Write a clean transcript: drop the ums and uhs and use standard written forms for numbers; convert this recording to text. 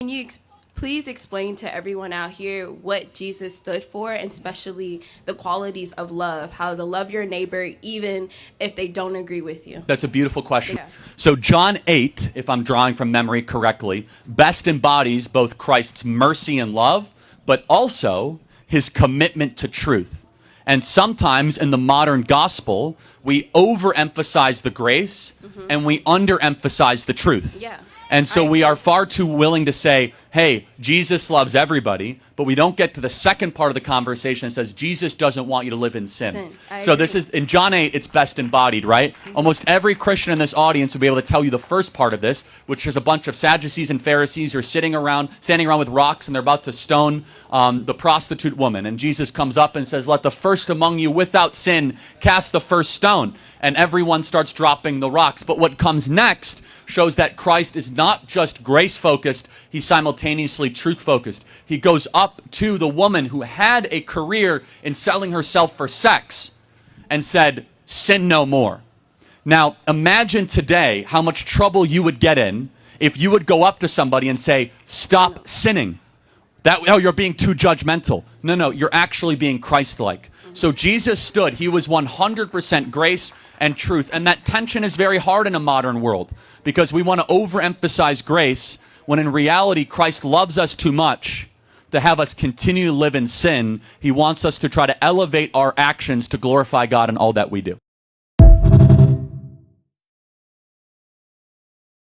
Can you please explain to everyone out here what Jesus stood for, and especially the qualities of love, how to love your neighbor even if they don't agree with you? That's a beautiful question. Yeah. So John 8, if I'm drawing from memory correctly, best embodies both Christ's mercy and love, but also his commitment to truth. And sometimes in the modern gospel, we overemphasize the grace and we underemphasize the truth. Yeah. And so we are far too willing to say, hey, Jesus loves everybody, but we don't get to the second part of the conversation that says Jesus doesn't want you to live in sin. So this is, in John 8, it's best embodied, right? Almost every Christian in this audience will be able to tell you the first part of this, which is a bunch of Sadducees and Pharisees who are standing around with rocks, and they're about to stone the prostitute woman. And Jesus comes up and says, let the first among you without sin cast the first stone. And everyone starts dropping the rocks. But what comes next shows that Christ is not just grace-focused, he's simultaneously truth-focused. He goes up to the woman who had a career in selling herself for sex and said, sin no more. Now, imagine today how much trouble you would get in if you would go up to somebody and say, stop sinning. Oh, you're being too judgmental. No, you're actually being Christ-like. So Jesus stood. He was 100% grace and truth. And that tension is very hard in a modern world because we want to overemphasize grace when in reality Christ loves us too much to have us continue to live in sin. He wants us to try to elevate our actions to glorify God in all that we do.